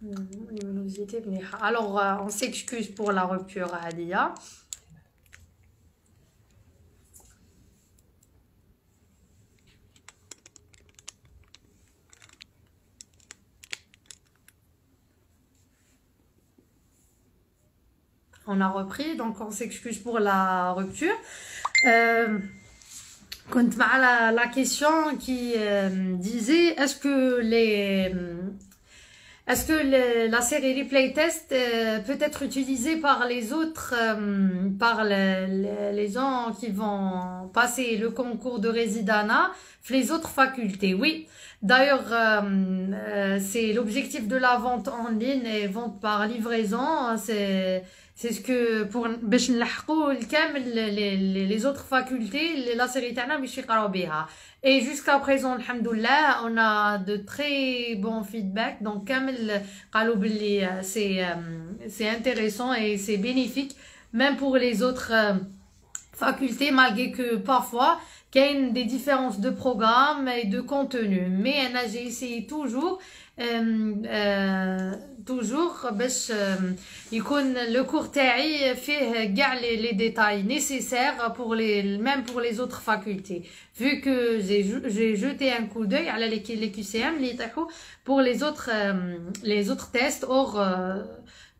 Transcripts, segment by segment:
luminosité مليحة. Alors on s'excuse pour la rupture Hadia. On a repris, donc on s'excuse pour la rupture. كنت مع la question qui disait est-ce que la série Replay Test peut être utilisée par les autres, par les gens qui vont passer le concours de Résidana, les autres facultés? Oui. D'ailleurs, c'est l'objectif de la vente en ligne et vente par livraison. C'est ce que pour باش نلحقوا الكامل les autres facultés la série تاعنا باش يقراو بها. Et jusqu'à présent, alhamdoulilah, on a de très bons feedbacks. Donc, كامل قالوا بلي c'est intéressant et c'est bénéfique même pour les autres facultés, malgré que parfois qu'il y a des différences de programme et de contenu. Mais j'ai essayé toujours باش يكون le cours تاعي فيه كاع les détails nécessaires pour même pour les autres facultés, vu que j'ai jeté un coup d'œil à les QCM اللي يطيحوا pour les autres tests hors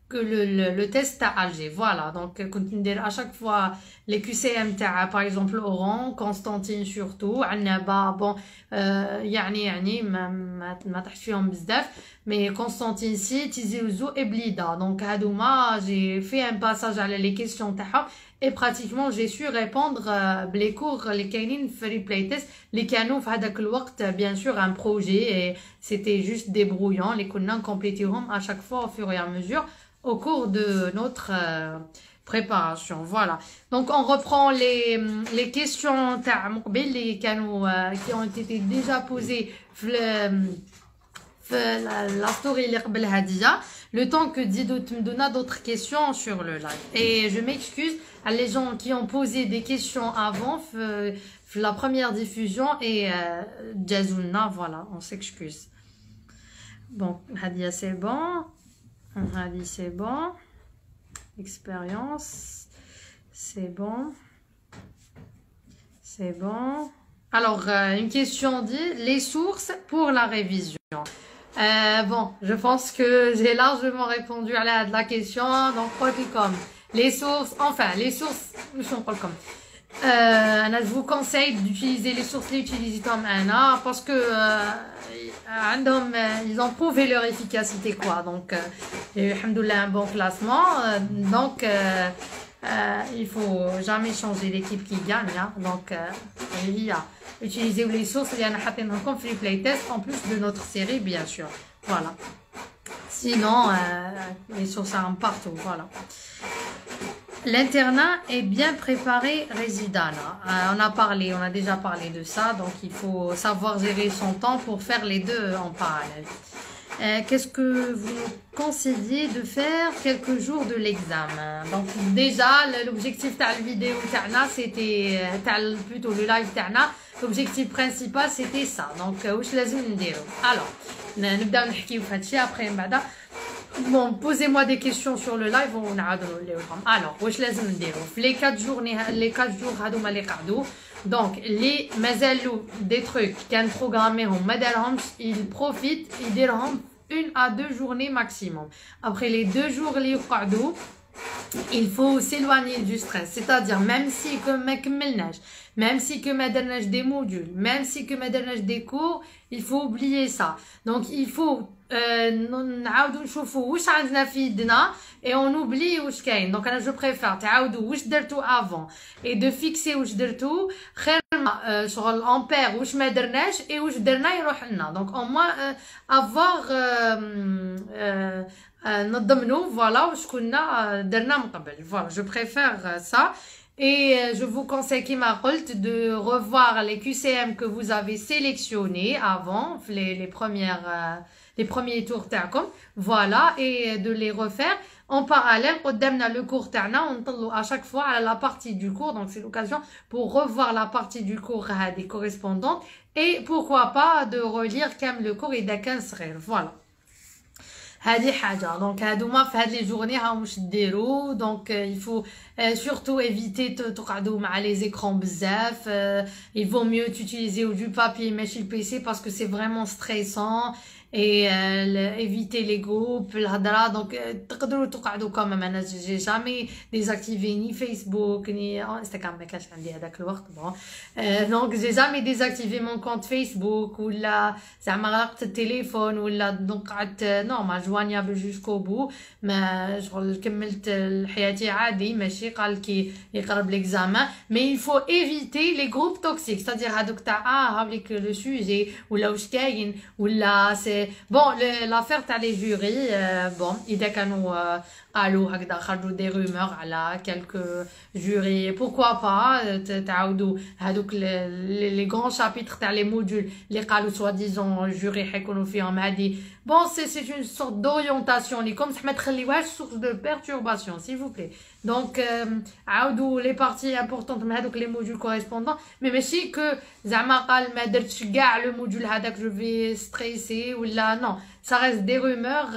que le test à Alger. Voilà, donc كنت ندير à chaque fois les QCM تاع par exemple Oran, Constantine surtout, Annaba, bon يعني ما طحت فيهم بزاف, mais Constantine si, Tizi Ouzou et Blida. Donc هادوما j'ai fait un passage على les questions تاعهم et pratiquement j'ai su répondre les cours اللي كاينين في replay test اللي كانوا في هذاك الوقت. Bien sûr un projet et c'était juste débrouillant, les كنا نكمبليتيهم à chaque fois au fur et à mesure au cours de notre préparation. Voilà. Donc on reprend les questions qui ont été déjà posées la story le temps que Dido me donna d'autres questions sur le live. Et je m'excuse à les gens qui ont posé des questions avant la première diffusion et Jazouna, voilà, on s'excuse. Bon, Hadia c'est bon. Hadi c'est bon. Expérience, c'est bon. C'est bon. Alors, une question dit les sources pour la révision. Bon, je pense que j'ai largement répondu à la question. Donc, comme les sources, enfin, les sources, nous sommes pas comme. Je vous conseille d'utiliser les sources utilisées comme Anna parce que ils ont prouvé leur efficacité quoi. Donc, alhamdoulilah, un bon classement. Donc, il faut jamais changer l'équipe qui gagne. Hein. Donc, utilisez les sources. Il y en a comme free play test en plus de notre série, bien sûr. Voilà. Sinon, les sources sont partout. Voilà. L'internat est bien préparé Résidana. On a déjà parlé de ça, donc il faut savoir gérer son temps pour faire les deux en parallèle. Qu'est-ce que vous conseillez de faire quelques jours de l'examen? Donc déjà, l'objectif de la vidéo c'était plutôt le live l'objectif principal c'était ça. Donc, alors, نبداو نحكيو في هادشي après بعدا. Bon, posez-moi des questions sur le live on a alors واش لازم نديرو في les 4 jours هادوما اللي قعدوا. Donc les مازالو des trucs كان programméهم ما دارهمش, ils profitent يديرهم 1 à 2 journées maximum. Après les 2 jours اللي يقعدوا il faut s'éloigner du stress, c'est-à-dire même si que ما كملناش, même si que ما درناش des modules, même si que ما درناش des cours, il faut oublier ça. Donc il faut نعاودو نشوفو واش عندنا في يدنا et on oublie واش كاين. Donc انا جو بريفير تعاودو واش درتو avant et de fixer واش درتو خير ما شغل امبير واش ما درناش et واش درنا يروح لنا. Donc au moins avoir نضمنو فوالا واش كنا درنا من قبل. Voilà, je préfère ça. Et je vous conseille كيما قلت de revoir les QCM que vous avez sélectionnés avant les premiers tours تاعكم. Voilà, et de les refaire en parallèle. قدامنا le cours تاعنا ونطلو à chaque fois à la partie du cours. Donc c'est l'occasion pour revoir la partie du cours des correspondantes et pourquoi pas de relire comme le cours إذا كان صغير. Voilà. هذه حاجه دونك هادوما في هاد لي جورني ها واش ديروا دونك il faut surtout éviter تقعدوا مع les écrans بزاف il vaut mieux utiliser du papier ماشي le PC parce que c'est vraiment stressant et éviter les groupes الهضره دونك تقدروا تقعدوا كما انا جي جامي ديزاكتيفي ني فيسبوك ني انستغرام ما كانش عندي هذاك الوقت بون دونك جي جامي ديزاكتيفي مون كونت فيسبوك ولا زعما غلقت التليفون ولا دونك قعدت نورمال جوانيابل جوسكو بو ما شغل كملت حياتي عادي ماشي قال كي يقرب ليكزامان مي il faut éviter les groupes toxiques c'est-à-dire هذوك تاع هاوليك لو سوجي ولا واش كاين ولا سي bon l'affaire تاع لي جوري bon اذا كانوا قالوا هكذا خرجوا دي رومور على quelques jurys pourquoi pas تعاودوا هذوك لي غون شابيتر تاع لي موديول اللي قالوا سوا ديزون جوري حيكونوا فيهم هذه bon c'est une sorte d'orientation اللي كوم صح ما تخليوهاش source de perturbation s'il vous plaît donc عاودوا لي بارتي امبورطونط من هذوك لي موديول كوريسبوندون مي ماشي كو زعما قال ما درتش كاع لو موديول هذاك جو في ستريسي ولا نو ça reste des rumeurs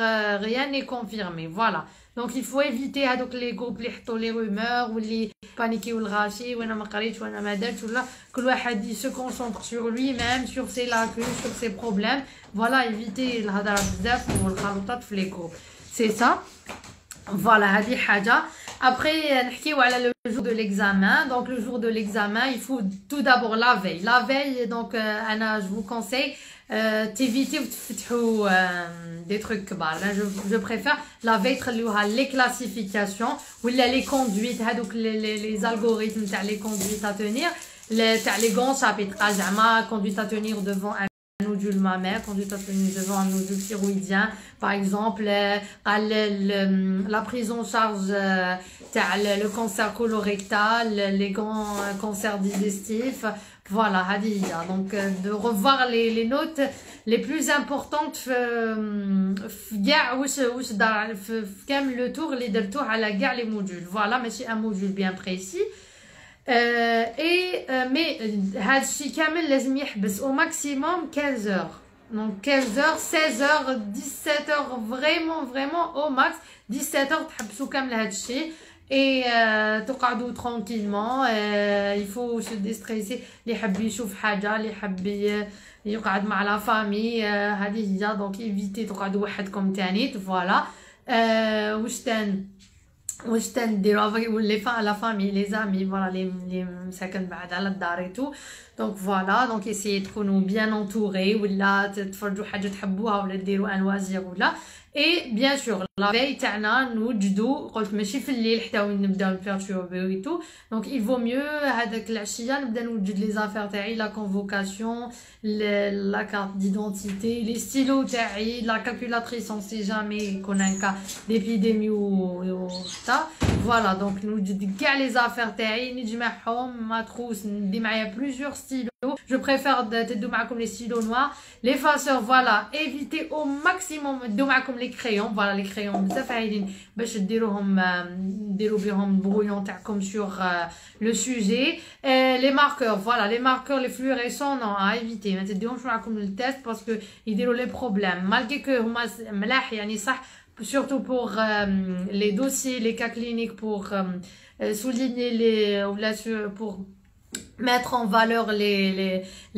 rien n'est confirmé voilà donc il faut éviter هذوك لي جروب اللي يحطوا لي رومور واللي بانيكيو الغاشي وانا ما قريتش وانا ما درتش ولا كل واحد يسو كونسونطر sur lui même sur ses lacunes sur ses problèmes voilà éviter الهضره بزاف والخلطات في لي جروب c'est ça voilà هذه حاجه après نحكيو على le jour de l'examen donc le jour de l'examen il faut tout d'abord la veille donc انا je vous conseille t'éviter وتفتحوا des trucs كبار je préfère la veille تخليوها les classifications ولا les conduites هذوك les algorithmes تاع les conduites à tenir تاع les grands chapitres زعما conduite à tenir devant un nodule mammaire, conduite à tenir devant un nodule thyroïdien, par exemple, la prise en charge le cancer colorectal, les grands cancers digestifs, voilà, Hadiya. Donc, de revoir les notes les plus importantes, comme le tour, les tours à la gare, les modules. Voilà, mais c'est un module bien précis. mais هادشي كامل لازم يحبس au maximum 15 heures donc 15 heures 16 heures 17 heures vraiment au max 17 heures تحبسوا كامل هادشي et تقعدوا tranquillement il faut se déstresser اللي يحب يشوف حاجه اللي يحب يقعد مع لا فامي هذه هي donc éviter تقعدوا وحدكم تاني فوالا واش تنديروا لي لا فامي لي زامي فوالا لي مساكن بعد على الدار اي تو دونك فوالا دونك اسيي تكونوا بيان انطوري ولا تتفرجوا حاجه تحبوها ولا ديروا ان لوازير ولا اي بيان سور لا في تاعنا نوجدوا قلت ماشي في الليل حتى نبداو نبيرتوربيو اي تو دونك il vaut mieux هذاك العشيه نبدا نوجد لي زافير تاعي لا كونفوكاسيون لا كارت ديدونتيتي لي ستيلو تاعي لا كالكولاتريس اون سي جامي يكون ان كا ديبيديمي و حتى فوالا دونك نوجد كاع لي زافير تاعي نجمعهم ماتروس ندي معايا بليزيور ستيلو je préfère تدو معكم لي ستيلو نوار لي فاسور فوالا éviter au maximum تدو معكم لي كريون فوالا لي كريون بزاف عايدين باش ديروهم ديروا بهم البرويون تاعكم sur le sujet les marqueurs voilà les marqueurs les fluorescents non à éviter ما تديهمش معكم للتيست باسكو يديروا لي بروبليم malgré que هما ملاح يعني صح surtout pour les dossiers les cas cliniques pour souligner les pour mettre en valeur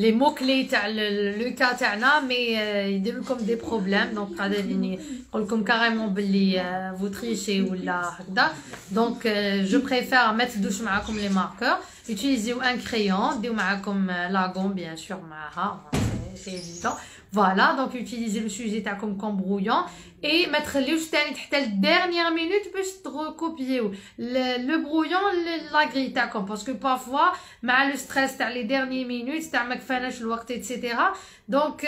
les mots clés تاع le cas تاعنا mais يديروا لكم des problèmes donc قاعدين نقول لكم كاريمون باللي vous trichez ولا هكذا donc je préfère mettre دوش معاكم les marqueurs utilisez un crayon ديو معاكم la gomme bien sûr معاها c'est évident voilà donc utilisez le sujet تاعكم comme brouillon et ما تخليوش تاني حتى الديرنيير مينوت باش تركوبيو لو برويون لا غري تاعكم باسكو بارفوا مع لو ستريس تاع لي ديرنيير مينوت تاع ما كفاناش الوقت ايتترا donc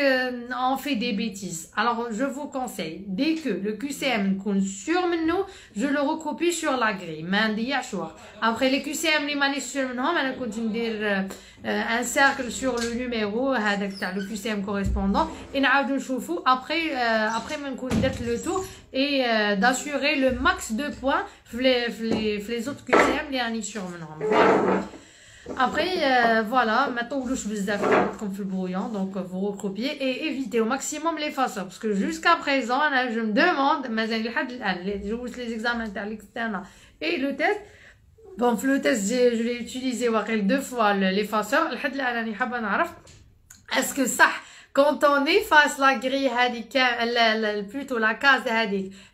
on fait des bêtises alors je vous conseille dès que le QCM نكون sûr منه je le recopie sur la grille ما نضيعش وقت après les QCM اللي مانيش sûr منهم انا كنت ندير un cercle sur le numéro هذاك تاع le QCM correspondant et نعاودو نشوفو après ما نكون درت le tour et d'assurer le max de points les autres QCM اللي راني sûr منهم voilà Après, voilà, maintenant vous comme le brouillon, donc vous recopiez et évitez au maximum les façons. Parce que jusqu'à présent, là, je me demande, mais je vous les examens l'externe et le test. Bon, le test, je l'ai utilisé deux fois l'effaceur. Est-ce que ça, quand on efface la grille plutôt la case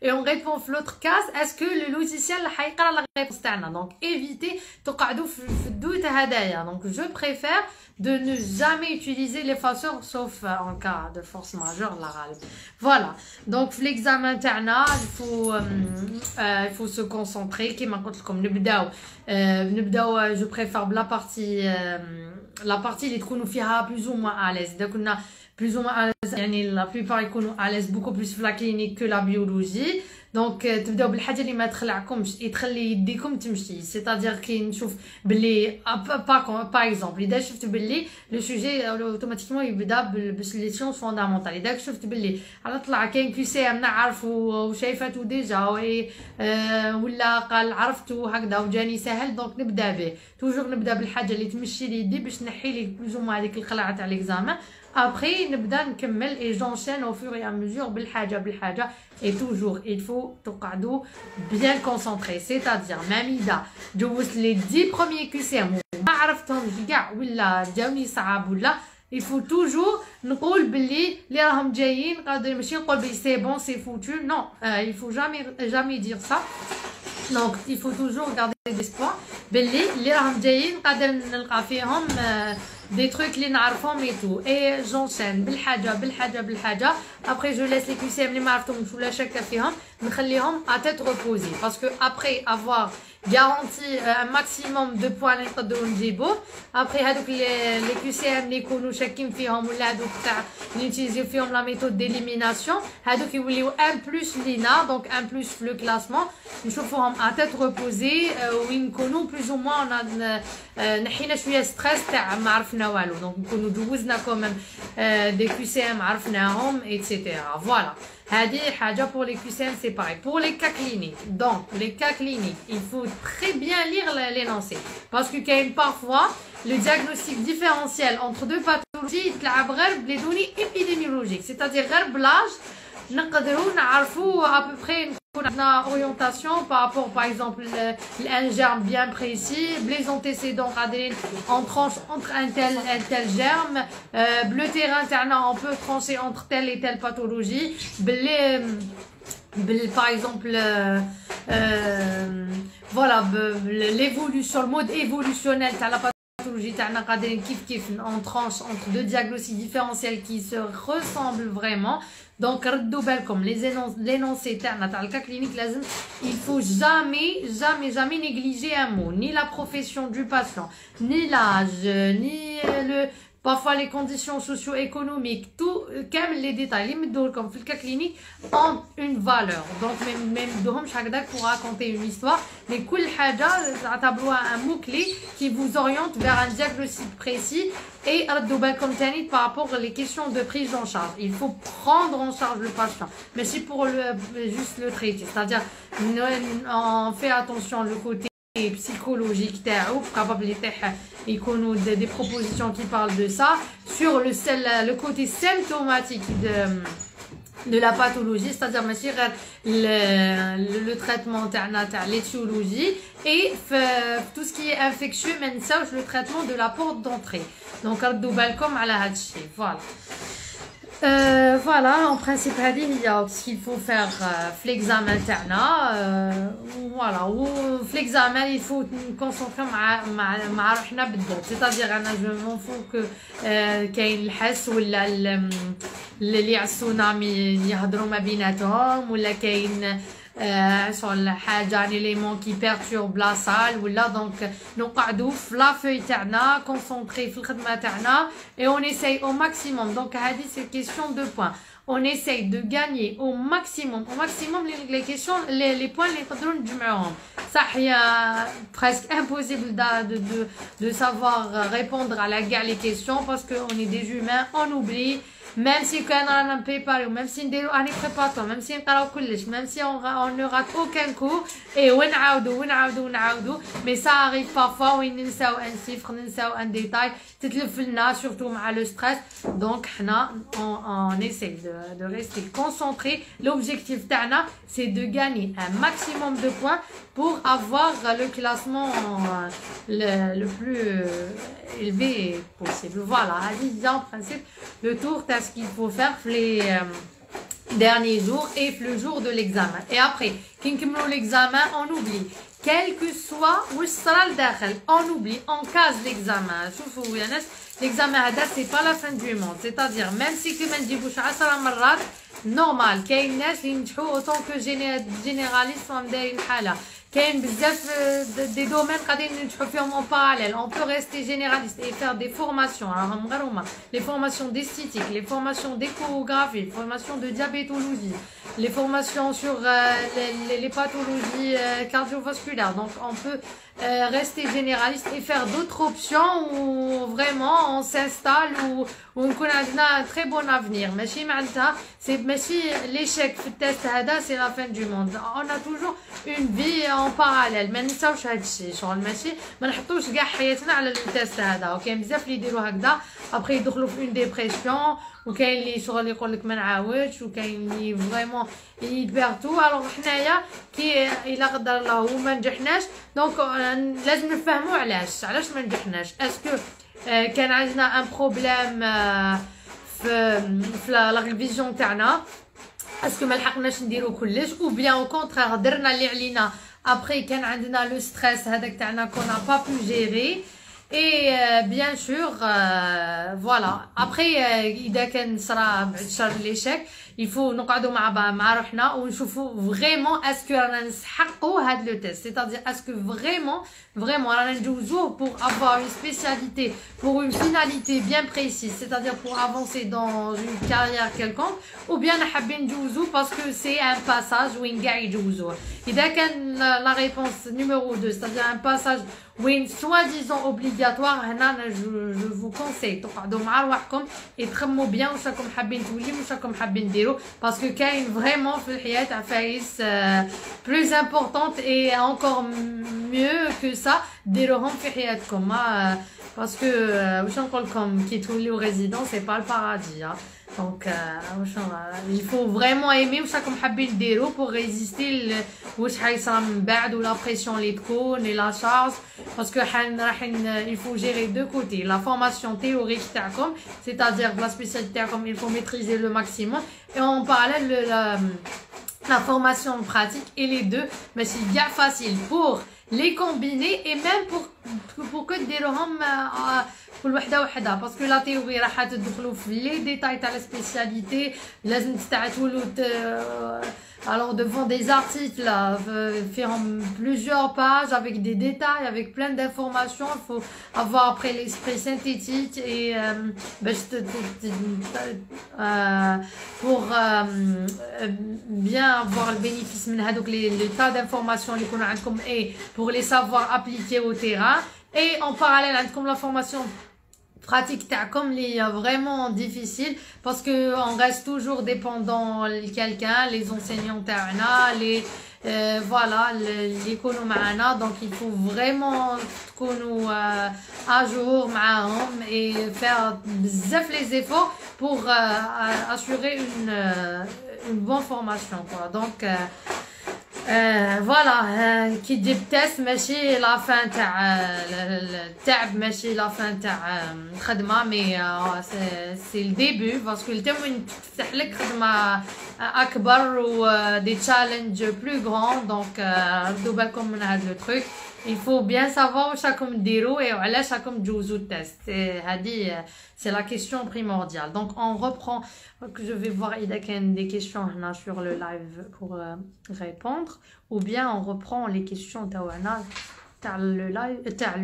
et on répond l'autre case, est-ce que le logiciel va la réponse تاعنا? Donc évitez تقعدوا في الدوت هدايا. Donc je préfère de ne jamais utiliser l'effaceur sauf en cas de force majeure la غالب. Voilà. Donc l'examen تاعنا il faut se concentrer كما قلت لكم نبداو je préfère la partie اللي تكونوا فيها plus ou moins à l'aise. Donc on a plus ou moins à l'aise, يعني la plupart يكونوا à l'aise beaucoup plus في la clinique que la biologie. Donc تبداو بالحاجه اللي ما تخلعكمش تخلي يديكم تمشي. C'est-à-dire كي نشوف باللي par exemple اذا شفت باللي لو سوجي اوتوماتيكمون يبدا باللي سيونس فوندامونتال. اذا شفت باللي على طلع كاين كي سي ام نعرفو وشايفاتو ديجا ولا قال عرفتو هكذا وجاني سهل دونك نبدا به. توجور نبدا بالحاجه اللي تمشي لي يدي باش نحي لي بلوز او هذيك القلعه تاع ليكزامان. Après نبدا نكمل et j'enchaîne au fur et à mesure بالحاجه et toujours il faut تقعدوا bien concentré. C'est-à-dire même إذا جوزت les 10 premiers QCM ما عرفتهمش كاع ولا جاوني صعاب ولا il faut toujours نقول باللي اللي راهم جايين قادر ماشي نقول بلي سي بون سي فوتو. Non, il faut jamais dire ça. Donc il faut toujours garder d'espoir باللي اللي راهم جايين قادر نلقى فيهم des trucs اللي نعرفهم et tout. Et j'enchaîne بالحاجه. Après je laisse les QCM اللي ما عرفتهمش ولا شاكه فيهم نخليهم à tête reposée. Parce que après avoir garanti un maximum de points اللي نقدروا نجيبوه après هذوك les QCM اللي يكونوا شاكين فيهم ولا هذوك تاع نيوتيليزيو فيهم لا ميثود ديليميناسيون هذوك يوليو ان بلس لينا. دونك ان بلس في لو كلاسمون نشوفوهم à tête reposée وين نكونوا بلوز او موان نحينا شويه ستريس تاع ما عرفنا والو. دونك نكونوا جوزنا كوميم دي QCM عرفناهم ايتترا. فوالا هذه حاجه pour les QCM. C'est pareil pour les cas cliniques. Donc les cas cliniques il faut très bien lire l'énoncé parce que كاين parfois le diagnostic différentiel entre deux pathologies يتلعب غير بلي دوني épidémiologiques. C'est-à-dire غير بلاج نقدروا نعرفوا à peu près نكون عندنا orientation par rapport par exemple un germe bien précis. Les antécédents قادرين on tranche entre un tel germe. Le terrain تاعنا on peut trancher entre telle et telle pathologie. Par exemple voilà l'évolution le mode évolutionnel تاع la pathologie تاعنا قادرين كيف on tranche entre deux diagnostics différentiels qui se ressemblent vraiment. Donc ردوا بالكم l'énoncé تاعنا تاع الكا clinique لازم il faut jamais négliger un mot, ni la profession du patient, ni l'âge, ni parfois les conditions socio-économiques, tout comme les détails les مدوا comme في الكا clinique ont une valeur. Donc même دوهمش هكذا pour raconter une histoire, mais كل حاجه تعتبروها un mot clé qui vous oriente vers un diagnostic précis. Et ردوا بالكم تاني par rapport aux questions de prise en charge. Il faut prendre en charge le patient, mais c'est pour juste le traiter. C'est-à-dire on fait attention le côté psychologique تاعو capable يكونوا des propositions qui parlent de ça sur le côté symptomatique de la pathologie. C'est-à-dire ماشي غير le traitement تاعنا تاع l'étiologie et tout ce qui est infectieux ما نساوش le traitement de la porte d'entrée. Donc ردوا بالكم على هذا الشيء. Voilà. Voilà, en principe هذه هي ce qu'il faut faire في l'examen تاعنا. Voilà, ou في l'examen il faut concentrer مع روحنا بالضبط. C'est-à-dire انا je m'en fous que كاين الحس ولا اللي يعسونا يهضروا ما بيناتهم ولا كاين شغل حاجه ليمون كي بيرتورب لا سال ولا. دونك نقعدوا في لا فوي تاعنا كونسونطري في الخدمه تاعنا et on essaye au maximum. Donc هذه c'est question de points. On essaye de gagner au maximum les questions les points اللي نقدروا نجمعوهم. صح هي presque impossible de savoir répondre à la les questions parce que on est des humains, on oublie. même si on a préparé, même si on a préparé, même si on a كلش, même si on ne rate aucun cours, et ونعاودو, mais ça arrive parfois où on ننساو un chiffre, ننساو un détail, تتلف لنا surtout مع le stress, donc on essaie de rester concentré. L'objectif تاعنا c'est de gagner un maximum de points pour avoir le classement le plus élevé possible. Voilà, en principe le tour de ce qu'il faut faire les derniers jours et le jour de l'examen. Et après, quand on l'examen, on oublie. Quel que soit où sera le dakhel, on oublie, on casse l'examen. L'examen, c'est pas la fin du monde. C'est-à-dire, même si tu m'as dit 10 مرات, normal. كاين الناس اللي ينجحوا autant que généraliste وهم دايرين حالة. كاين بزاف des domaines قاعدين ننجحوا فيهم en parallèle. On peut rester généraliste et faire des formations. راهم غير هما les formations d'esthétique, les formations d'échographie, les formations de diabétologie, les formations sur les pathologies cardiovasculaires. Donc on peut rester généraliste et faire d'autres options où vraiment on s'installe ou on a un très bon avenir. Mais si l'échec في التست هذا c'est la fin du monde. On a toujours une vie en parallèle. ما ننساوش هذا الشيء شغل ماشي ما نحطوش كاع حياتنا على التست هذا. وكاين بزاف اللي يديروا هكذا après يدخلوا في une dépression وكاين اللي شغل يقول لك ما نعاودش وكاين اللي فريمون يبيرتو. الوغ حنايا كي الا قدر الله وما نجحناش دونك لازم نفهموا علاش ما نجحناش. اسكو كان عندنا ان بروبليم في لا ريفيزيون تاعنا, اسكو ما لحقناش نديرو كلش او بيان او كونترير درنا اللي علينا ابري كان عندنا لو ستريس هذاك تاعنا كنا با بو جيري. Et bien sûr, voilà. Après, إذا كان صرا بعد شر l'échec, il faut نقعدوا مع روحنا ونشوفوا vraiment est-ce que رانا نسحقوا هاد le test. C'est-à-dire est-ce que vraiment رانا نجوزوه pour avoir une spécialité, pour une finalité bien précise, c'est-à-dire pour avancer dans une carrière quelconque, ou bien حابين نجوزوه parce que c'est un passage وين قاع يجوزوه. إذا كان la réponse numéro 2, c'est-à-dire un passage وين soi-disant obligatoire, هنا je vous conseille تقعدوا مع رواحكم تخمموا بيان واش راكم حابين توليو واش راكم حابين ديروا, parce que كاين vraiment في الحياة عفايس plus importante et encore mieux que ça ديروهم في حياتكم. parce que واش نقول لكم كي توليو ريزيدون c'est pas le paradis. Donc il faut vraiment aimer واش راكم حابين ديروا pour résister واش حيصرا من بعد ولا بريسيون اللي تكون et la charge, parce que il faut gérer deux côtés, la formation théorique تاعكم, c'est-à-dire la spécialité تاعكم il faut maîtriser le maximum, et en parallèle la formation pratique, et les deux mais c'est bien facile pour les combiner et même pour que ديروهم كل وحده parce que la théorie راح تدخلوا في les détails تاع la spécialité, لازم تستعتولوا alors devant des articles faire plusieurs pages avec des détails, avec plein d'informations. Il faut avoir après l'esprit synthétique et pour bien avoir le bénéfice de les tas d'informations et pour les savoir appliquer au terrain. Et en parallèle comme la formation pratique comme les vraiment difficile, parce que on reste toujours dépendant de quelqu'un, les enseignants تاعنا, les voilà l'économie معنا, donc il faut vraiment تكونوا à jour معاهم et faire بزاف les efforts pour assurer une bonne formation quoi. Donc voilà, qui dit test ماشي la fin تاع التعب, ماشي la fin تاع الخدمه, mais c'est le début, parce que التم وين تفتح لك خدمه اكبر و des challenges plus grands. donc ردوا بالكم من هذا le truc. il faut bien savoir واش راكم ديروا et وعلاش راكم تجوزوا التست. هذه c'est la question primordiale. Donc on reprend, je vais voir il y a des questions sur le live pour répondre, ou bien on reprend les questions تاع le live تاع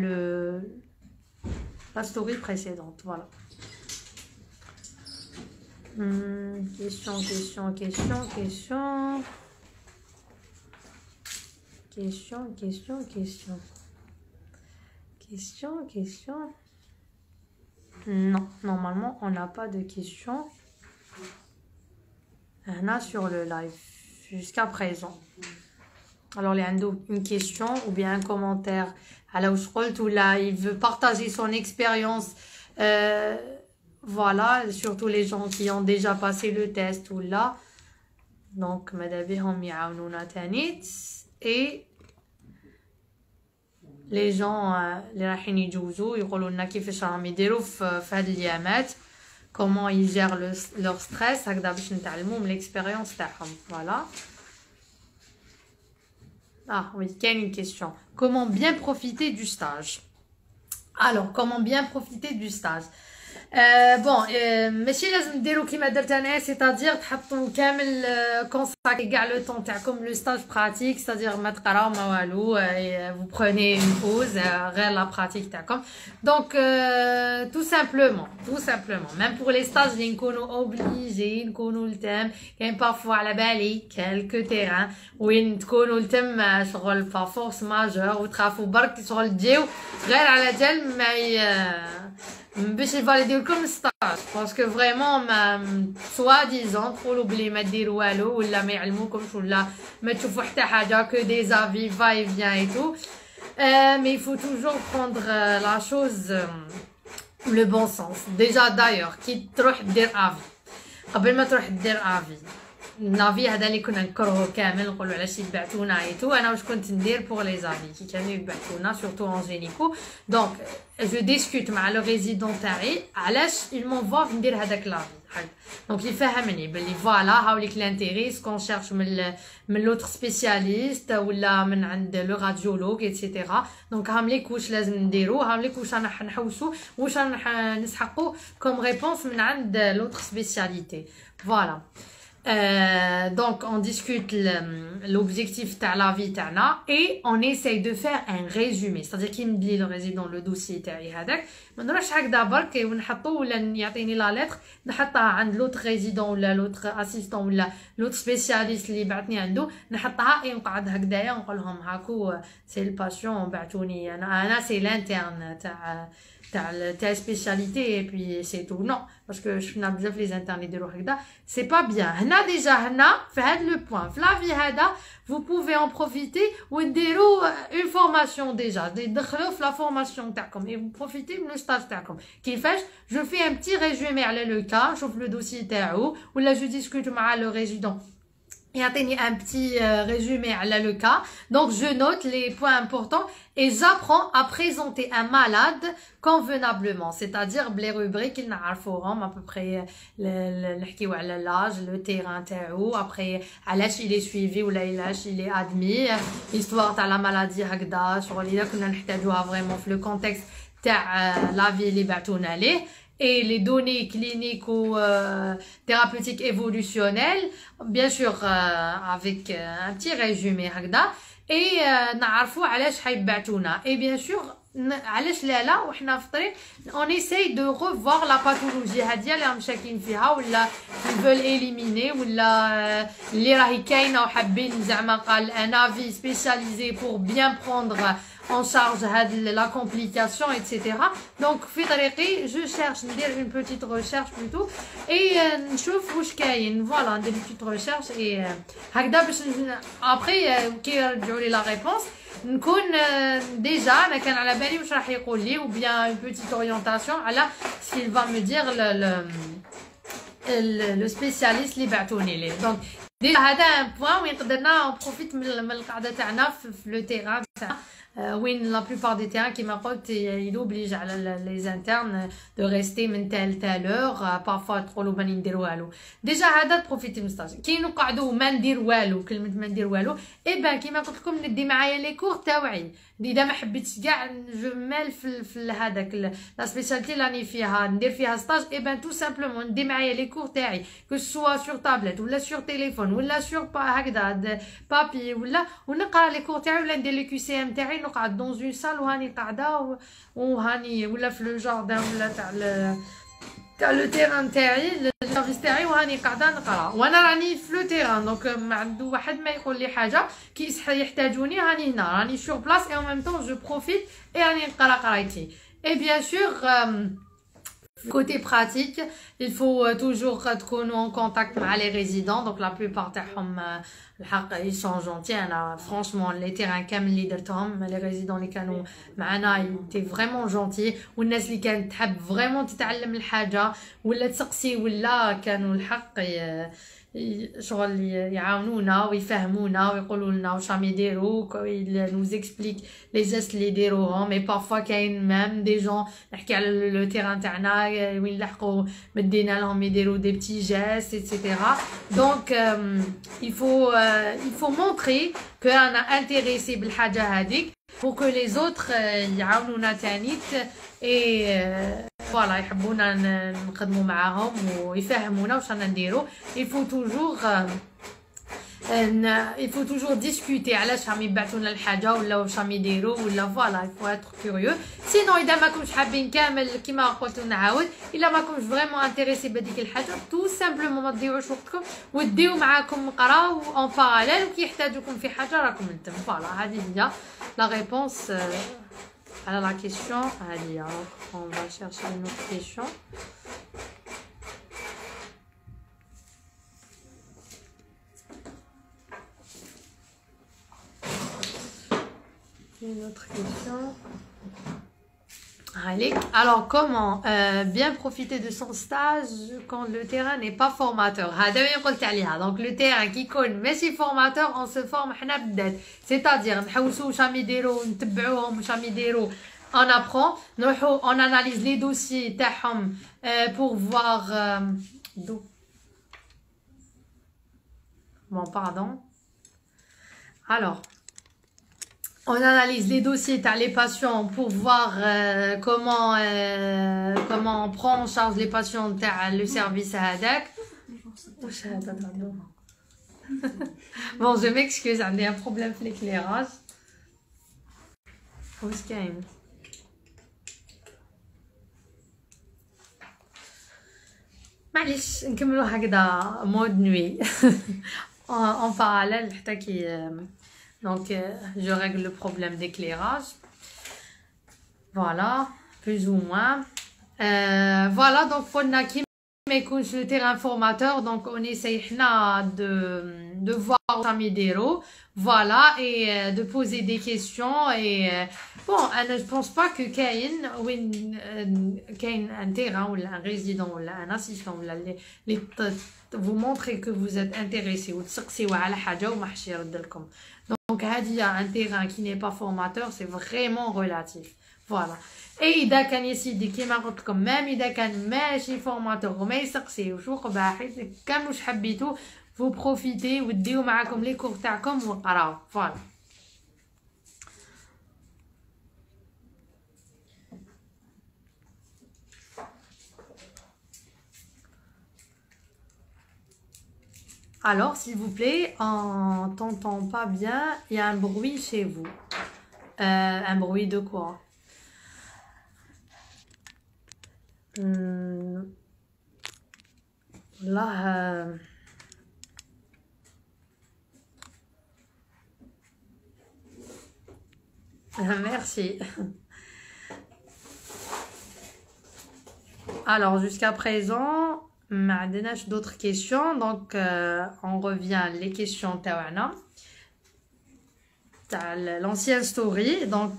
la story précédente. Voilà. Question. Non, normalement on n'a pas de questions. هنا sur le live jusqu'à présent. Alors il y a une question ou bien un commentaire على واش قلت ولا il veut partager son expérience voilà, surtout les gens qui ont déjà passé le test ou là. Donc ماذا بهم يعاونونا تانيت et les gens اللي رايحين يجوزوا يقولوا لنا كيفاش راهم يديروا في هاد الايامات comment ils gèrent leur stress هكذا باش نتعلموا من l'expérience تاعهم. Voilà. Ah oui, quelle une question. Comment bien profiter du stage? Alors, comment bien profiter du stage? Bon, ماشي لازم ديروا كيما درت انا, c'est-à-dire تحطوا كامل consacrer كاع le temps تاعكم le stage pratique, c'est-à-dire ما تقراو ما والو, vous prenez une pause غير la pratique تاعكم. Donc tout simplement même pour les stages اللي نكونوا obligés نكونوا لتم كاين parfois على بالي quelques terrains وين تكونوا لتم شغل pas force majeure وتخافوا برك شغل تجيو غير على جال ما باش يفاليديو لكم الستاج باسكو فريمون سوا-disant تقولوا بلي ما ديروا والو ولا ما يعلموكمش ولا ما تشوفوا حتى حاجه que des avis va et vient et tout, mais il faut toujours prendre la chose le bon sens. Déjà d'ailleurs كي تروح دير avis قبل ما تروح دير avis نافي هذا اللي كنا نكرهو كامل نقولوا علاش يبعثونا ايتو, انا واش كنت ندير بوغ لي زافي كي كانوا يبعثونا سورتو اون جينيكو. دونك جو ديسكوت مع لو ريزيدون تاعي علاش المونفوا ندير هذاك لافي هكا. دونك يفهمني بلي فوالا هاوليك لانتيري سكون شيرش من لوتر سبيسياليست ولا من عند لو راديولوج ايتترا. دونك هامليك واش لازم نديرو, هامليك واش راح نحوسو, واش راح نسحقو كوم ريبونس من عند لوتر سبيسياليتي. فوالا. Donc on discute l'objectif de la vie et on essaye de faire un résumé, c'est-à-dire qu'il me dit le résident le dossier تاعي هذاك ما نروحش هكذا برك ونحطو ولا يعطيني لا لتر نحطها عند لوتر ريزيدون ولا لوتر اسيستون ولا لوتر سبيسياليست اللي بعثني عنده نحطها اي نقعد هكذايا نقول لهم هاكو سي الباسيون بعثوني انا سي لانترن تاع spécialité et puis c'est tout. Non, parce que شفنا بزاف لي زانترن يديروا هكذا c'est pas bien. هنا ديجا هنا في هذا لو بوين في لافي هذا vous pouvez en profiter ونديروا une formation déjà تدخلوا في لا فورماسيون تاعكم et vous profitez من الستاج تاعكم. كيفاش je fais un petit résumé على لو كا, شوف لو دوسي تاعو ولا je discute مع le résident يعطيني un petit résumé على le cas. Donc je note les points importants et j'apprends à présenter un malade convenablement, c'est-à-dire les rubriques اللي نعرفوهم à peu près نحكيو على l'âge, le terrain تاعو, après علاش il est suivi ولا علاش il est admis, histoire تاع la maladie هكذا شغل اذا كنا نحتاجوها vraiment في le contexte تاع la vie اللي بعثونا ليه, et les données cliniques ou thérapeutiques évolutionnelles, bien sûr avec un petit résumé هكذا, et نعرفوا علاش حيبعثونا, et bien sûr علاش لا وحنا في الطريق on essaye de revoir la pathologie هاديه اللي راهم شاكين فيها ولا ils veulent éliminer ولا اللي راهي كاينه وحابين زعما قال un avis spécialisé pour bien prendre en charge la complication etc. Donc في طريقي je cherche ندير une petite recherche plutôt et نشوف واش كاين, voilà ندير une petite recherche et هكذا باش après كي يرجعوا لي la réponse نكون déjà انا كان على بالي واش راح يقول لي ou bien une petite orientation على ce qu'il va me dire le spécialiste اللي بعثوني ليه. Donc déjà هذا un point وين قدرنا نبروفيت من القعده تاعنا في لو تيران تاعنا وين la plupart des terrains كيما قلت il oblige على les internes de rester من telle heure, parfois تقولوا ماني ندير والو. ديجا هذا تبروفيتي من ستاج كي نقعدوا ما ندير والو, كلمه ما ندير والو اي بان كيما قلت لكم ندي معايا لي كور تاوعي اذا ما حبيتش كاع جو مال في هذاك لا سبيسياليتي راني فيها ندير فيها ستاج, اي بان تو سامبلومون ندي معايا لي كور تاعي كو سوا سور تابلت ولا سور تليفون ولا سور هكذا بابي ولا ونقرا لي كور تاعي ولا ندير لي كيو سي ام تاعي نقعد دون اون سال وهاني قاعده وهاني ولا في لو جاردان ولا تاع لو تيران تاعي السيرفيس تاعي وهاني قاعده نقرا وانا راني في لو تيران. دونك ما عنده واحد ما يقول لي حاجه كي يحتاجوني راني هنا راني سور بلاص اي ان ميم طون جو بروفيت اي راني نقرا قرايتي. اي بيان سور Côté pratique, il faut toujours être en contact avec les résidents. Donc la plupart تاعهم الحق ils sont gentils. أنا franchement les terrains كامل اللي درتهم les résidents اللي كانوا معنا ils étaient vraiment gentils. والناس اللي كانت تحب vraiment تتعلم الحاجة ولا تسقسي ولا كانوا الحق شغل يعاونونا ويفهمونا ويقولوا لنا واش راهم يديروا nous explique les gestes اللي يديروهم. mais parfois كاين même des gens نحكي على le terrain تاعنا وين لحقوا مدينا لهم يديروا des petits gestes etc. donc il faut montrer que انا intéressé بالحاجة هذيك pour que les autres يعاونونا تانيت et voilà يحبونا نخدموا معاهم ويفهمونا واش رانا نديروا. il faut toujours discuter علاش راهم يبعثوا لنا الحاجه ولا واش راهم يديروا ولا فوالا il faut être curieux. sinon اذا ما كنتش حابين كامل كيما قلت نعاود الا ما كنتش فريمون انتريسي بهذيك الحاجه تو سامبلومون ما تضيعوش وقتكم وديو معاكم قراو اون باراليل وكي يحتاجوكم في حاجه راكم انتم. فوالا هذه هي لا ريبونس على لا كيسيون هذه. on va chercher une autre question. Une autre question. Allez. Alors, comment bien profiter de son stage quand le terrain n'est pas formateur? Donc, le terrain qui connaît, mais si formateur, on se forme c'est-à-dire, on apprend, on analyse les dossiers pour voir... Bon, pardon. Alors... on analyse les dossiers t'as les patients pour voir comment on prend en charge les patients t'as le service هذاك. Bon, je m'excuse, j'ai un problème في l'éclairage. واش كاين؟ معليش نكملوا هكذا مود نوي en parallèle حتى كي donc je règle le problème d'éclairage. Voilà, plus ou moins. Voilà, donc قلنا كي ما يكونش le terrain formateur, donc on essaye de voir راهم يديروا. Voilà, et de poser des questions et bon, je pense pas que كاين وين كاين un terrain ou un résident ou un assistant ولا les vous montrez que vous êtes intéressé وتسقسيو على حاجة وما حش يرد لكم. Donc, un terrain qui n'est pas formateur, c'est vraiment relatif. Voilà. Et إذا كان يسيدي كيما قلت لكم même إذا كان ماشي formateur وما يسقسيوش وقباحث كامل واش حبيتو vous profitez وديو معاكم لي كور تاعكم وقراو. Voilà. Alors, s'il vous plaît, on t'entend pas bien, il y a un bruit chez vous. Un bruit de quoi? Là, merci. Alors, jusqu'à présent, d'autres questions. Donc, on revient les questions tawana. L'ancienne story. Donc,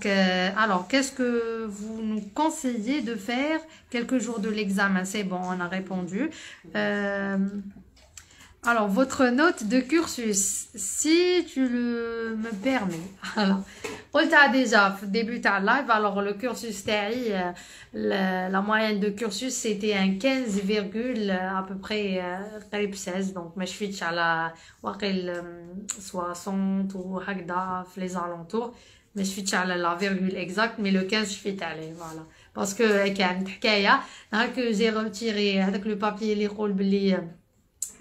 alors, qu'est-ce que vous nous conseillez de faire quelques jours de l'examen? C'est bon, on a répondu. Alors, votre note de cursus, si tu me permets. Alors, on t'a déjà débuté à live. Alors, le cursus TAI, la moyenne de cursus, c'était un 15, à peu près 16. Donc, je suis à la 60 ou les alentours. Mais je suis à la virgule exacte. Mais le 15, je suis allé. Voilà. Parce que, que j'ai retiré avec le papier, les rôles,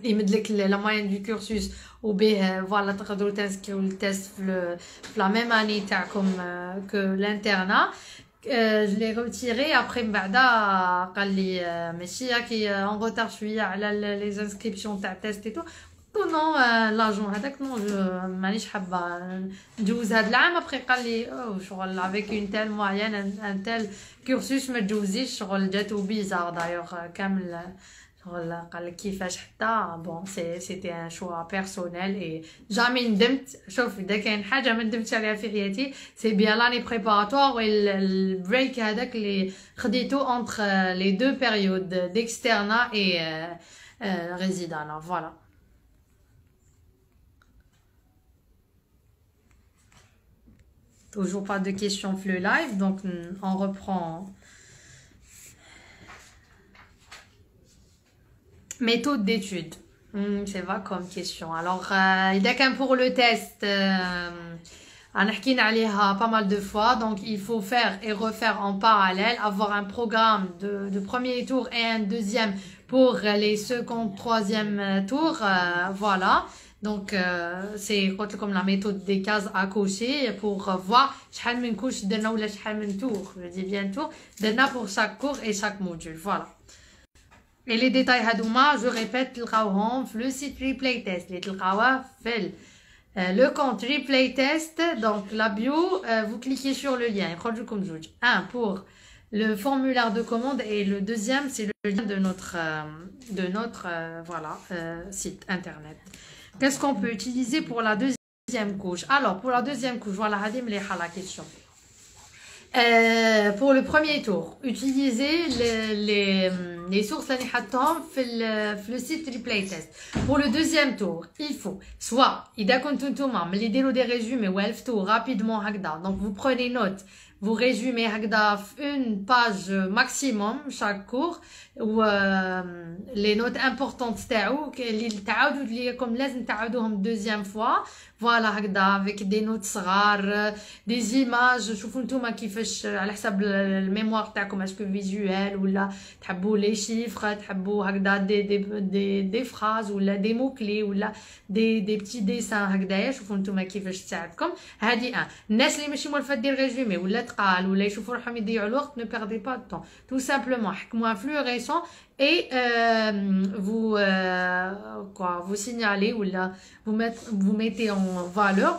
يمد لك la moyenne du cursus وبه فوالا تقدروا تنسكروا التست في la même année تاعكم que l'internat. Je l'ai retiré après من بعدا قال لي ماشي راكي en retard شويه على les inscriptions تاع test et tout. Non, l'argent هذاك non, je مانيش حابة نجوز هاد العام. après قال لي شغل avec une telle moyenne un tel cursus ما تجوزيش شغل جاتو بيزار دايوغ كامل شغل قال لك كيفاش حتى بون سيتي ان شوا بيرسونيل اي جامي ندمت. شوف اذا كاين حاجه ما ندمتش عليها في حياتي سي بيان لاني بريباراتوار والبريك هذاك اللي خديتو انتر لي دو بيريود ديكسترنا اي ريزيدانا. فوالا. Toujours pas de questions flux live, donc on reprend. Méthode d'étude. C'est va comme question. Alors, pour le test, on a pas mal de fois, donc il faut faire et refaire en parallèle, avoir un programme de premier tour et un deuxième pour les second, troisième tours. Voilà. Donc, c'est comme la méthode des cases à cocher pour voir شحال من couche درنا ولا شحال من tour. Je dis bien tour. درنا pour chaque cours et chaque module. Voilà. Et les détails هادوما je répète تلقاوهم في le site replay test اللي تلقاوه في le compte replay test. Donc la bio, vous cliquez sur le lien. Un pour le formulaire de commande et le deuxième c'est le lien de notre voilà site internet. Qu'est-ce qu'on peut utiliser pour la deuxième couche? Alors pour la deuxième couche, voilà la question. Pour le premier tour, utilisez les sources le site replay test. Pour le deuxième tour, il faut soit إذا كنتم نتوما ملي ديروا des résumés وعرفتوا rapidement هكذا, donc vous prenez note, vous résumez هكذا une page maximum chaque cours ou les notes importantes تاعو اللي تعاودوا ليكم لازم تعاودوهم deuxième fois. فوالا هكذا avec des notes صغار, des images. شوفوا نتوما كيفاش على حسب الميموار تاعكم, اسكو فيزوال ولا تحبوا لي شيفر, تحبوا هكذا دي فراز ولا دي مو كلي ولا دي بتي ديسان هكذايا. شوفوا نتوما كيفاش تساعدكم. هذه الناس اللي ماشي موالفه دير ريزومي ولا تقال ولا يشوفوا روحهم يضيعوا الوقت, ne perdez pas de temps, tout simplement حكموا un flux récent et vous signalez ou là vous mettez en valeur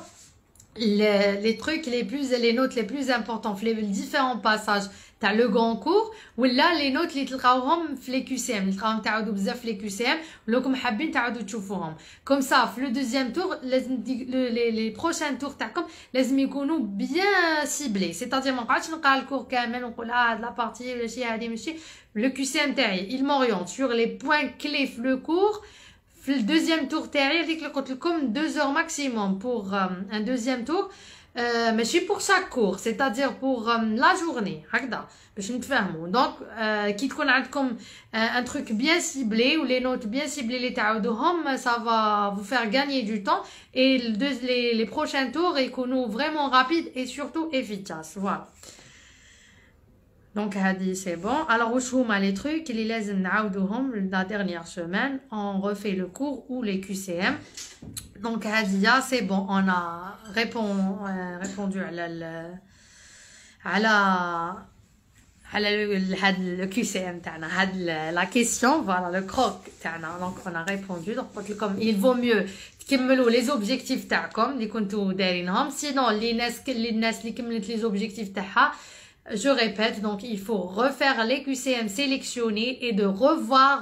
les trucs les notes les plus importantes, les différents passages. T'as le grand cours ou là les notes اللي تلقاوهم في les QCM اللي تلقاوهم تعاودوا بزاف في les QCM ولكم حابين تعاودوا تشوفوهم. Comme ça في le deuxième tour لازم les prochains tours تاعكم لازم يكونوا bien ciblés, c'est-à-dire ما نقعدش نقرا الكور كامل ونقول هاد لا بارتي ماشي هادي ماشي. Le QCM تاعي il m'oriente sur les points clés في le cours. في le deuxième tour تاعي هذيك اللي قلت لكم 2 heures maximum pour un deuxième tour. ماشي pour chaque cours, c'est-à-dire pour la journée هكذا باش نتفاهموا. donc كي تكون عندكم un truc bien ciblé ou les notes bien ciblées اللي تعاودوهم, ça va vous faire gagner du temps et les prochains tours يكونوا vraiment rapides et surtout efficaces. Voilà. Donc هذه c'est bon. Alors واش هما les trucs اللي لازم نعاودوهم la dernière semaine? On refait le cours ou les QCM. Donc هذه c'est bon, on a répondu على le QCM تاعنا, la question, voilà le croc تاعنا. donc on a répondu. donc قلت لكم il vaut mieux تكملوا les objectifs تاعكم اللي كنتوا دايرينهم, sinon الناس اللي كملت les objectifs تاعها. Je répète, donc il faut refaire les QCM sélectionnés et de revoir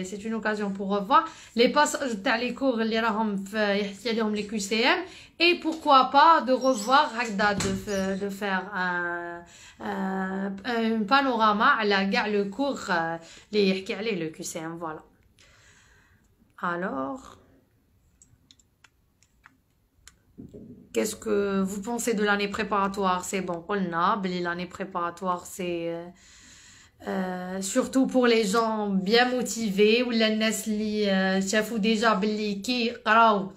c'est une occasion pour revoir les passages تاع les cours اللي راهم يحكي عليهم les QCM, et pourquoi pas de revoir هكذا de faire un panorama على كاع le cours اللي يحكي عليه le QCM. voilà. Alors qu'est-ce que vous pensez de l'année préparatoire? C'est bon, l'année préparatoire c'est surtout pour les gens bien motivés ou les gens اللي شافوا déjà باللي كي قراو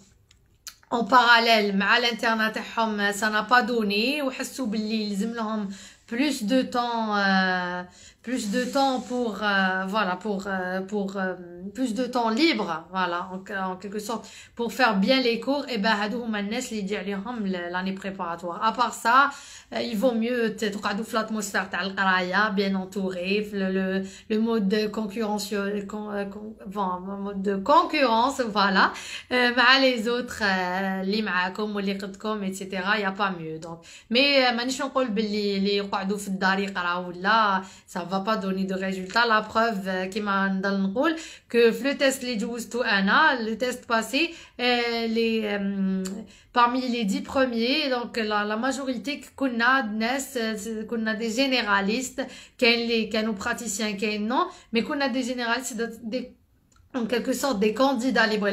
en parallèle مع l'internat تاعهم ça n'a pas donné وحسوا باللي لازم لهم plus de temps plus de temps pour voilà pour plus de temps libre, voilà en quelque sorte pour faire bien les cours. Et ben هادو هما الناس اللي يجي عليهم l'année préparatoire. À part ça, il vaut mieux تقعدوا في l'atmosphère تاع القرايه bien entouré, le mode de concurrentiel mode de concurrence, voilà, مع les autres اللي معاكم واللي قدكم etc. y a pas mieux. Donc mais مانيش نقول باللي اللي يقعدوا في الدار يقراو ولا ça va pas donner de résultat. La preuve كيما نضل نقول que في le test اللي جوزتو انا le test passé les parmi les 10 premiers, donc la majorité كنا ناس كنا des généralistes, كاين اللي كانوا praticiens كاين non, mais كنا des généralistes en quelque sorte des candidats libres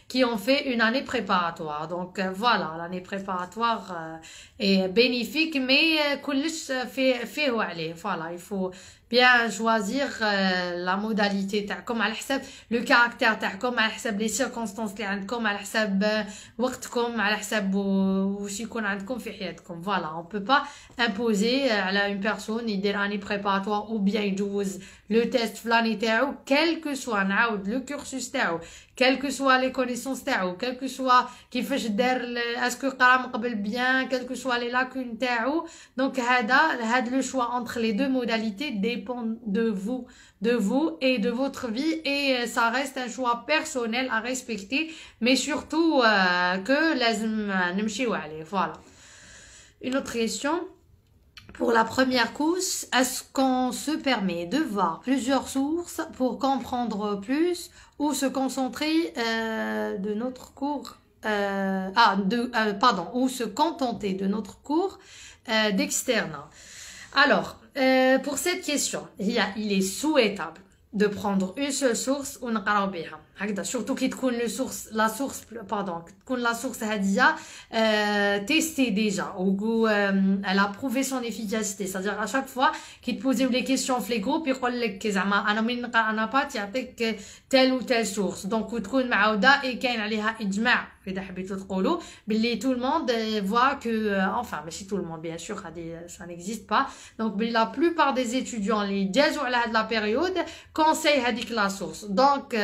qui ont fait une année préparatoire. Donc voilà, l'année préparatoire est bénéfique, mais كلش فيه عليه. Voilà, il faut bien choisir la modalité تاعكم على حسب le caractère تاعكم, على حسب les circonstances اللي عندكم, على حسب وقتكم, على حسب واش يكون عندكم في حياتكم. Voilà, on peut pas imposer على une personne يدير année préparatoire ou bien يجوز le test في l'année تاعو, quel que soit نعاود le cursus تاعو, quelles que soient les connaissances تاعو, quel que soit كيفاش دار اسكو قرا من قبل bien, quelles que soient les lacunes تاعو. Donc هذا le choix entre les deux modalités dépend de vous et de votre vie, et ça reste un choix personnel à respecter, mais surtout que لازم نمشيو عليه. Voilà. Une autre question. Pour la première course, est-ce qu'on se permet de voir plusieurs sources pour comprendre plus ou se concentrer de notre cours ou se contenter de notre cours d'externe? Alors, pour cette question, il est souhaitable de prendre une seule source ou نقراو بها هكذا, surtout كي تكون la source تكون la source هذه testée déjà ou elle a prouvé son efficacité. C'est-à-dire à chaque fois كي تبوزيو les questions في les groupes يقول لك زعما انا من نقرا انا بات يعطيك telle ou telle source, donc وتكون معوده كاين عليها اجماع اذا حبيتوا تقولوا باللي tout le monde voit que enfin mais si tout le monde bien sûr ça n'existe pas, donc la plupart des étudiants اللي جازوا على هذه la période conseille هذيك la source. Donc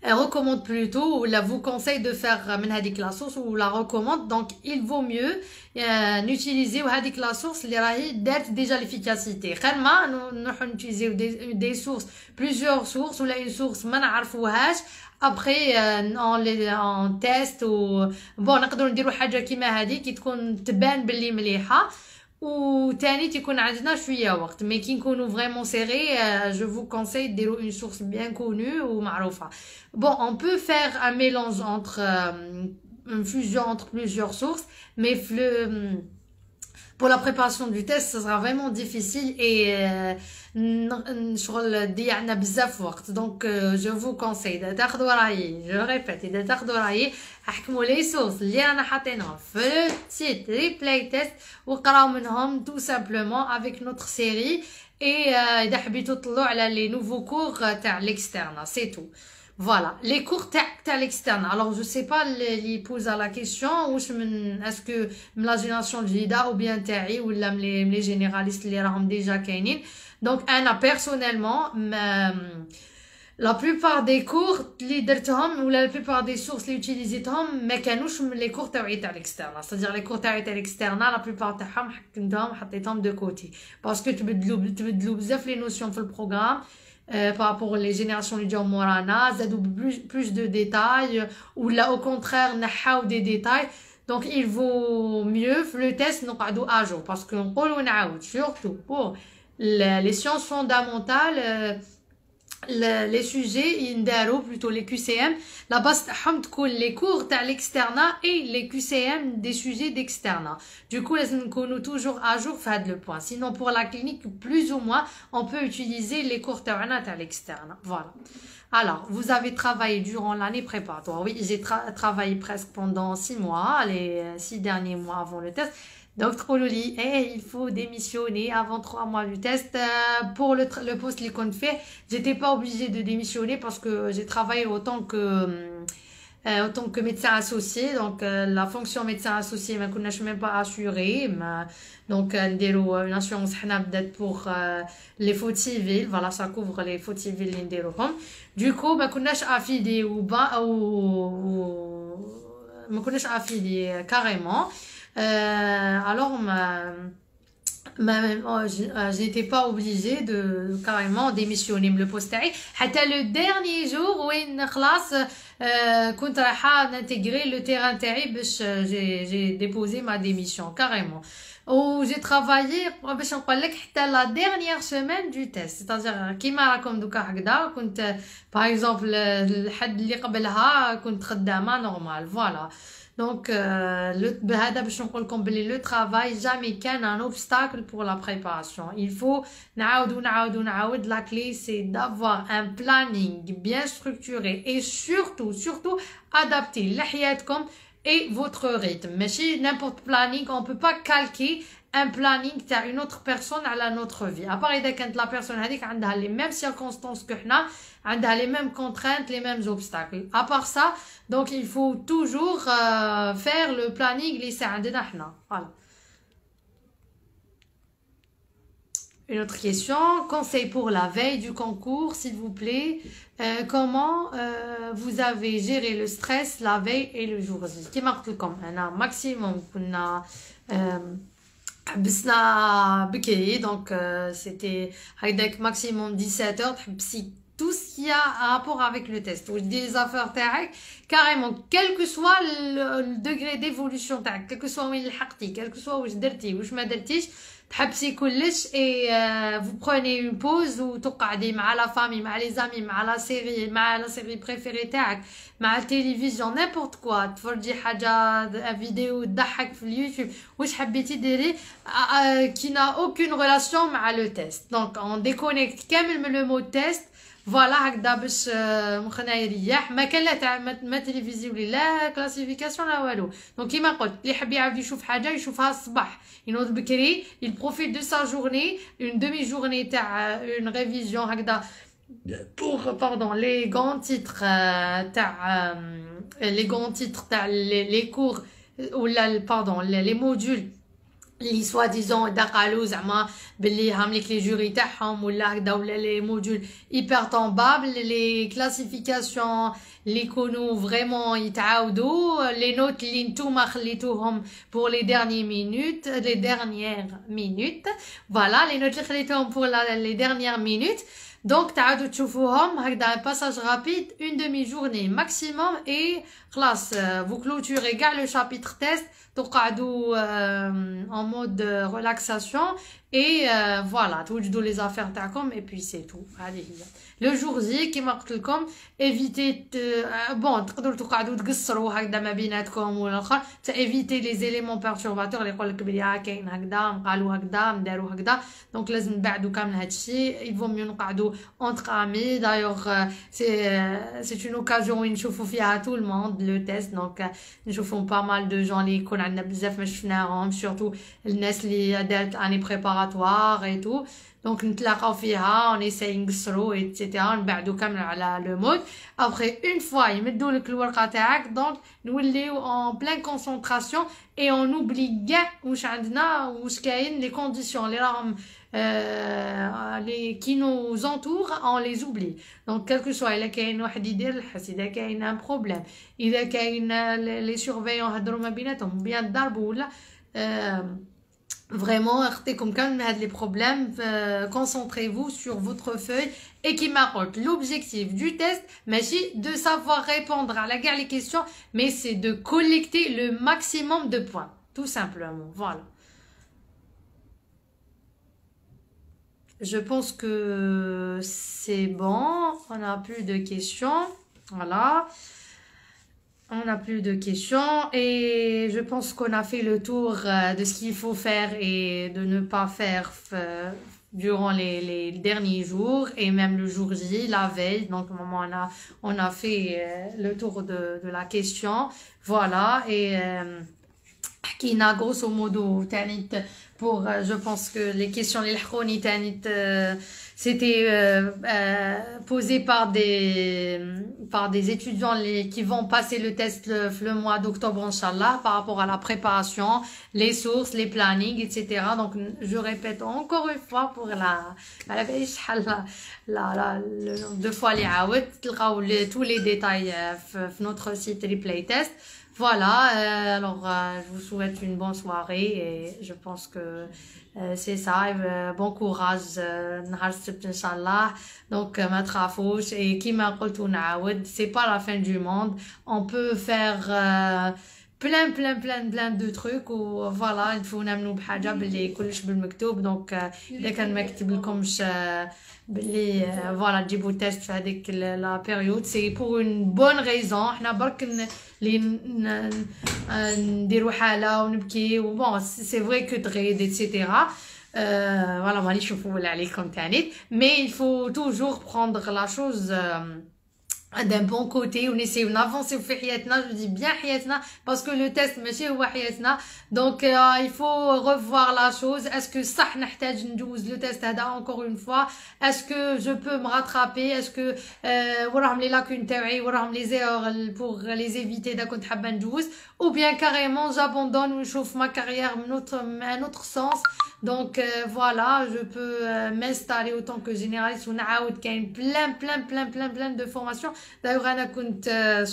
elle recommande plutôt ou vous conseille de faire من هذيك la source ou la recommande. Donc il vaut mieux n'utiliser هذيك la source اللي راهي دارت déjà l'efficacité, خير ما نروحو نutiliser des sources, plusieurs sources ولا une source ما نعرفوهاش après on teste ou bon نقدروا نديروا حاجه كيما هذه كي تكون تبان باللي مليحه وتاني تكون عندنا شويه وقت. mais كي نكونوا vraiment serré, je vous conseille de ديروا une source bien connue ومعروفه. Bon, on peut faire un mélange entre une fusion entre plusieurs sources, mais pour la préparation du test, ça sera vraiment difficile et شغل ضيعنا بزاف وقت. Donc je vous conseille de تاخذوا رايي, je répète, de تاخذوا رايي احكموا لي سورس اللي رانا حاطينهم في السيت ريبلاي تيست وقراو منهم tout simplement avec notre série. et اذا حبيتوا تطلعوا على les nouveaux cours تاع l'externe, c'est tout. Voilà, les cours تاع l'externe. Alors je sais pas اللي pose la question واش من est-ce que من la génération الجديده ou bien تاعي ولا من les généralistes اللي راهم déjà كاينين. Donc انا personnellement la plupart des cours اللي درتهم ولا la plupart des sources اللي utiliزيتهم ما كانوش من les cours تاعي تاع l'externe. C'est-à-dire les cours تاعي تاع l'externe la plupart تاعهم حطيتهم de côté parce que تبدلوا بزاف les notions في البروغرام par rapport aux générations اللي جاو مورانا, زادوا plus de détails ou là au contraire نحاو des détails. Donc il vaut mieux le test نقعدوا à jour parce que نقولوا نعاود surtout pour les sciences fondamentales, les sujets ينداروا plutôt les QCM la base تاعهم تكون les cours تاع l'externat et les QCM des sujets d'externat. Du coup لازم نكونوا toujours à jour في هذا le point. Sinon pour la clinique plus ou moins on peut utiliser les cours تاعنا تاع l'externat. Voilà. Alors vous avez travaillé durant l'année préparatoire. Oui, j'ai travaillé presque pendant 6 mois, les 6 derniers mois avant le test. Donc Trololi, il faut démissionner avant 3 mois du test. Pour le poste les comptes fait, j'étais pas obligée de démissionner parce que j'ai travaillé autant que en tant que médecin associé. Donc, la fonction médecin associé, je ne suis même pas assurée. Donc, une assurance pour les fautes civiles. Voilà, ça couvre les fautes civiles. Du coup, je ne suis affilié ما كناش affiliés carrément. Alors, j'étais pas obligée de carrément démissionner le poste تاعي حتى le dernier jour وين خلاص كنت رايحه نintégrer le terrain تاعي باش j'ai déposé ma démission carrément. Où j'ai travaillé باش نقول لك حتى la dernière semaine du test, c'est-à-dire كيما راكم دوكا هكذا كنت par exemple الحد اللي قبلها كنت خدامه normal. Voilà. Donc, بهذا باش نقول لكم بلي le travail jamais qu'un un obstacle pour la préparation. Il faut نعاود la clé c'est d'avoir un planning bien structuré et surtout adapté لحياتكم et votre rythme. ماشي n'importe planning, on peut pas calquer un planning تاع une autre personne à notre vie. À part إذا كانت la personne هذيك عندها les mêmes circonstances que حنا, عندها les mêmes contraintes, les mêmes obstacles. À part ça, donc il faut toujours faire le planning اللي عندنا حنا. Voilà. Une autre question, conseil pour la veille du concours, s'il vous plaît. Comment vous avez géré le stress la veille et le jour J? كيما قلت لكم أنا maximum كنا حبسنا بكري, donc c'était هكذاك maximum 17h تحبسي tout ce qui a un rapport avec le test. Ou des affaires تاعك carrément, quel que soit le degré d'évolution تاعك, quel que soit وين لحقتي, quel que soit واش درتي واش ما درتيش, تحبسي كلش et vous prenez une pause وتقعدي مع la famille, مع les amis, مع la série préférée تاعك, مع التلفزيون, n'importe quoi, تفرجي حاجة فيديو تضحك في اليوتيوب, واش حبيتي ديري qui n'a aucune relation مع le test. Donc on déconnecte كامل من le mot test. فوالا هكذا باش مخنا يريح, ما كان لا تاع ما تلفزيون لا كلاسيفيكاسيون لا والو. دونك كيما قلت اللي يحب يعاود يشوف حاجه يشوفها الصباح, ينوض بكري, il profite de sa journée, une demi-journée تاع une révision هكذا pour les grands titres تاع les cours ولا les modules اللي soi-disant دقالو زعما باللي هامليك لي جوري تاعهم ولا هكذا, ولا لي موديول hyper tombables, لي كلاسيفيكاسيون اللي يكونوا فريمون يتعاودوا, لي نوت اللي نتوما خليتوهم pour les dernières minutes, voilà les notes اللي خليتوهم pour les dernières minutes. Donc تعادوا تشوفوهم هكذا passage rapide, une demi-journée maximum et خلاص vous clôturez كاع le chapitre test, تقعدوا en mode relaxation et voilà توجدوا les affaires تاعكم et puis c'est tout. هذه هي le jour J كيما قلت لكم éviter bon تقدروا تقعدوا تقصروا هكذا ما بيناتكم ولا الاخر, éviter les éléments perturbateurs اللي يقول لك بلي كاين هكذا قالوا هكذا نداروا هكذا, دونك لازم نبعدوا كامل هذا الشيء. il vaut mieux نقعدوا entre amis. D'ailleurs c'est une occasion وين نشوفوا فيها tout le monde le test, donc نشوفوا pas mal de gens اللي يكون عندنا بزاف ما شفناهم, surtout الناس اللي دارت اني بريباراتوار et tout. Donc نتلاقاو فيها, on essaye نقصروا etc, نبعدوا كامل على le mode. Après une fois يمدوا لك الورقه تاعك, donc نوليو en pleine concentration et on oublie كاع واش عندنا واش كاين les conditions اللي راهم qui nous entourent, on les oublie. Donc quel que soit إذا كاين واحد يدير الحس, إذا كاين un problème, إذا كاين les surveillants هضروا ما بيناتهم بيان ضربوا ولا vraiment اخطيكم كامل من هاد les problèmes. Concentrez-vous sur votre feuille et qui m'apporte l'objectif du test ماشي de savoir répondre à la les questions, mais c'est de collecter le maximum de points, tout simplement. Voilà. Je pense que c'est bon, on n'a plus de questions. Voilà. On n'a plus de questions et je pense qu'on a fait le tour de ce qu'il faut faire et de ne pas faire durant les derniers jours et même le jour J, la veille. Donc on a fait le tour de la question. Voilà. Et حكينا grosso modo تاني pour je pense que les questions les لحقوني تاني c'était posé par des étudiants qui vont passer le test le mois d'octobre inchallah par rapport à la préparation, les sources, les plannings, etc. Donc je répète encore une fois pour deux fois les عاود تلقاو tous les détails في notre site replay test. Voilà, alors je vous souhaite une bonne soirée et je pense que c'est ça, bon courage نهار السبت ان شاء الله. Donc ما تخافوش et كيما قلتو نعاود c'est pas la fin du monde, on peut faire plein de trucs و voilà il faut نامنوا بحاجه باللي كلش بالمكتوب. donc اذا كان ما كتب لكمش باللي voilà تجيبوا تيست في هذيك لا بيريود سي بور اون بون ريزون. حنا برك اللي نديروا حاله ونبكي و بون سي فري كو تغيد ايتترا voilà مانيش نفول عليكم تاني mais il faut toujours prendre la chose d'un bon côté on essaie on avance في حياتنا. je dis bien حياتنا parce que le test ماشي هو حياتنا. donc il faut revoir la chose. est-ce que صح نحتاج ندوز le test هذا encore une fois. est-ce que je peux me rattraper. est-ce que وراهم les lacunes تاعي وراهم les erreurs pour les éviter دا كنت حابه ندوز ou bien carrément j'abandonne ونشوف ma carrière un autre sens. donc voilà je peux m'installer autant que généraliste ونعاود كاين plein de formations. d'ailleurs انا كنت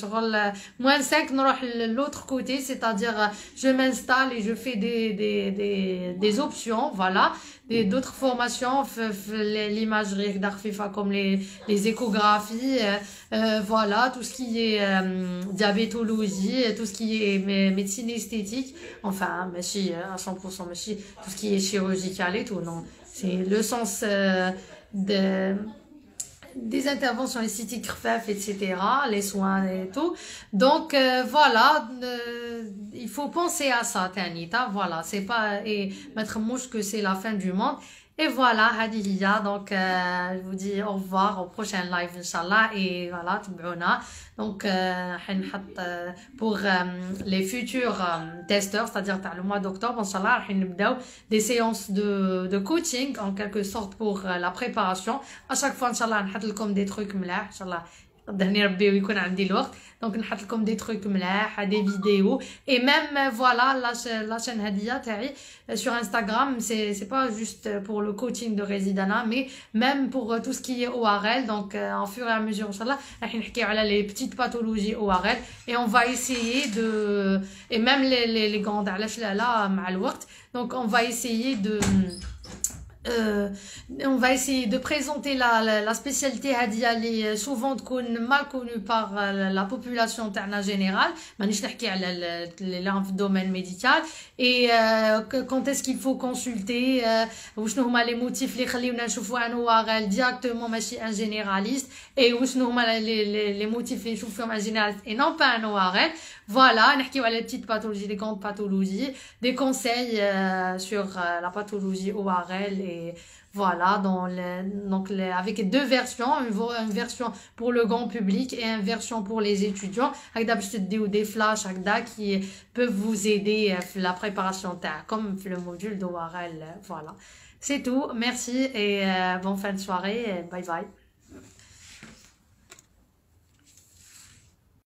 شغل moins 5 نروح l'autre côté c'est-à-dire je m'installe et je fais des options voilà d'autres formations l'imagerie comme les échographies voilà tout ce qui est diabétologie tout ce qui est médecine esthétique enfin ماشي à 100% ماشي tout ce qui est chirurgical et tout non c'est le sens des interventions esthétiques RFF, etc., les soins et tout. donc voilà il faut penser à ça Tanita. voilà c'est pas et mettre mouche que c'est la fin du monde. et voilà هذه هي. donc je vous dis au revoir au prochain live inchallah et voilà تبعونا. donc حنحط pour les futurs testeurs c'est-à-dire تاع le mois d'octobre inchallah راح نبداو des séances de coaching en quelque sorte pour la préparation. à chaque fois inchallah نحط لكم des trucs ملاح inchallah قدرني ربي ويكون عندي الوقت. donc نحط لكم des trucs ملاح des vidéos et même voilà la chaîne هدية تاعي sur Instagram c'est pas juste pour le coaching de Rezidana mais même pour tout ce qui est ORL. donc en fur et à mesure inchallah راح نحكي على les petites pathologies ORL et on va essayer de et même les grandes علاش لا مع الوقت. donc on va essayer de présenter la spécialité هذه اللي souvent تكون mal connue par la population تاعنا générale. مانيش نحكي على le domaine médical et quand est-ce qu'il faut consulter وشنو هما les motifs اللي يخليونا نشوفوا ان ORL directement ماشي un généraliste et وشنو هما les motifs اللي نشوفوا فيهم un généraliste et non pas un ORL. voilà نحكيو على les petites pathologies les grandes pathologies des conseils sur la pathologie ORL et voilà avec deux versions, une version pour le grand public et une version pour les étudiants. des flashs qui peuvent vous aider à la préparation comme le module d'ORL. voilà c'est tout, merci et bonne fin de soirée, bye bye.